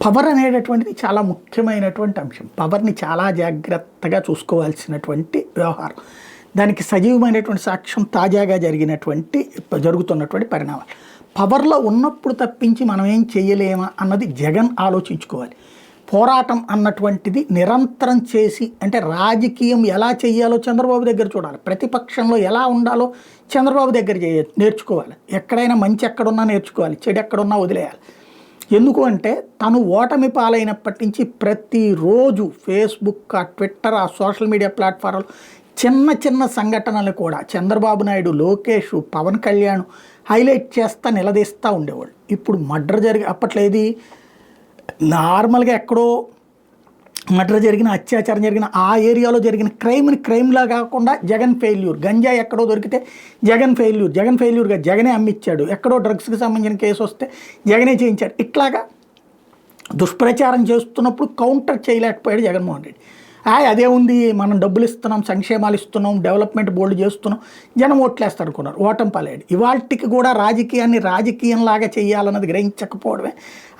Power అనేటటువంటిది చాలా ముఖ్యమైనటువంటి అంశం. పవర్ని చాలా జాగ్రత్తగా చూసుకోవాల్సినటువంటి వ్యవహారం. దానికి సజీవమైనటువంటి సాక్ష్యం తాజాగా జరుగుతున్నటువంటి పరిణామాలు. పవర్లో ఉన్నప్పుడు తప్పించి మనం ఏం చేయలేమా అన్నది జగన్ ఆలోచించుకోవాలి. పోరాటం అన్నటువంటిది నిరంతరం చేసి, అంటే రాజకీయం ఎలా చేయాలో చంద్రబాబు దగ్గర చూడాలి, ప్రతిపక్షంలో ఎలా ఉండాలో చంద్రబాబు దగ్గర నేర్చుకోవాలి. ఎక్కడైనా మంచి ఎక్కడున్నా నేర్చుకోవాలి, చెడు ఎక్కడున్నా వదిలేయాలి. ఎందుకు అంటే తను ఓటమి పాలైనప్పటి నుంచి ప్రతిరోజు ఫేస్బుక్, ట్విట్టర్, సోషల్ మీడియా ప్లాట్ఫారాలు చిన్న చిన్న సంఘటనలు కూడా చంద్రబాబు నాయుడు, లోకేష్, పవన్ కళ్యాణ్ హైలైట్ చేస్తా నిలదీస్తూ ఉండేవాళ్ళు. ఇప్పుడు మర్డర్ అప్పట్లేది నార్మల్గా ఎక్కడో మర్డర్ జరిగిన, అత్యాచారం జరిగిన ఆ ఏరియాలో జరిగిన క్రైమ్లా కాకుండా జగన్ ఫెయిల్యూర్, గంజాయి ఎక్కడో దొరికితే జగన్ ఫెయిల్యూర్గా జగనే అమ్మిచ్చాడు, ఎక్కడో డ్రగ్స్కి సంబంధించిన కేసు వస్తే జగనే చేయించాడు. ఇట్లాగా దుష్ప్రచారం చేస్తున్నప్పుడు కౌంటర్ చేయలేకపోయాడు జగన్మోహన్ రెడ్డి. అదే ఉంది, మనం డబ్బులు ఇస్తున్నాం, సంక్షేమాలు ఇస్తున్నాం, డెవలప్మెంట్ బోల్డ్ చేస్తున్నాం, జనం ఓట్లేస్తారు అనుకున్నారు, ఓటమి పాలయ్యాడు. ఇవాళకి కూడా రాజకీయాన్ని రాజకీయంలాగా చేయాలన్నది గ్రహించకపోవడమే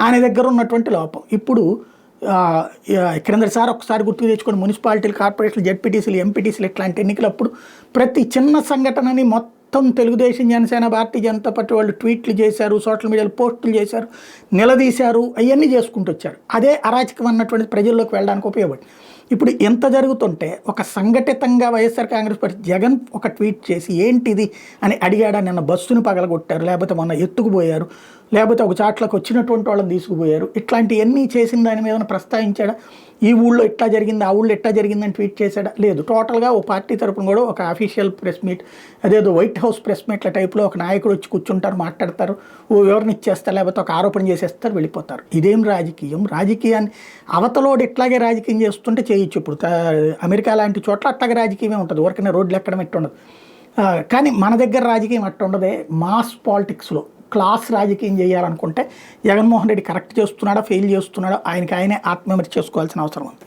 ఆయన దగ్గర ఉన్నటువంటి లోపం. ఇప్పుడు క్రిందసారి ఒకసారి గుర్తుకు తెచ్చుకొని మున్సిపాలిటీలు, కార్పొరేషన్లు, జెడ్పీటీసీలు, ఎంపీటీసీలు ఇట్లాంటి ఎన్నికలప్పుడు ప్రతి చిన్న సంఘటనని మొత్తం తెలుగుదేశం, జనసేన, భారతీయ జనతా పార్టీ వాళ్ళు ట్వీట్లు చేశారు, సోషల్ మీడియాలో పోస్టులు చేశారు, నిలదీశారు, అవన్నీ చేసుకుంటూ వచ్చారు. అదే అరాచకం అన్నటువంటిది ప్రజల్లోకి వెళ్ళడానికి ఉపయోగపడింది. ఇప్పుడు ఎంత జరుగుతుంటే ఒక సంఘటితంగా వైఎస్ఆర్ కాంగ్రెస్ పార్టీ జగన్ ఒక ట్వీట్ చేసి ఏంటిది అని అడిగాడా, నిన్న బస్సును పగలగొట్టారు, లేకపోతే మొన్న ఎత్తుకుపోయారు, లేకపోతే ఒక చాట్లకు వచ్చినటువంటి వాళ్ళని తీసుకుపోయారు, ఇట్లాంటివన్నీ చేసిన దాని మీద ప్రస్తావించాడా, ఈ ఊళ్ళో ఇట్లా జరిగింది, ఆ ఊళ్ళో ఇట్లా జరిగిందని ట్వీట్ చేశాడా? లేదు. టోటల్గా ఓ పార్టీ తరపున కూడా ఒక అఫీషియల్ ప్రెస్ మీట్, అదేదో వైట్ హౌస్ ప్రెస్ మీట్ల టైప్లో ఒక నాయకుడు వచ్చి కూర్చుంటారు, మాట్లాడతారు, ఓ వివరణ ఇచ్చేస్తారు, లేకపోతే ఒక ఆరోపణ చేసేస్తారు, వెళ్ళిపోతారు. ఇదేం రాజకీయం? రాజకీయాన్ని అవతలోడు ఇట్లాగే రాజకీయం చేస్తుంటే చేయొచ్చు. ఇప్పుడు అమెరికా లాంటి చోట్ల అట్లాగే రాజకీయమే ఉంటుంది, ఊరికనే రోడ్లు ఎక్కడం ఎట్టుండదు. కానీ మన దగ్గర రాజకీయం అట్టుండదే. మాస్ పాలిటిక్స్లో క్లాస్ రాజకీయం చేయాలనుకుంటే జగన్మోహన్ రెడ్డి కరెక్ట్ చేస్తున్నాడా, ఫెయిల్ చేస్తున్నాడా, ఆయనకి ఆయనే ఆత్మవిమర్శ చేసుకోవాల్సిన అవసరం ఉంది.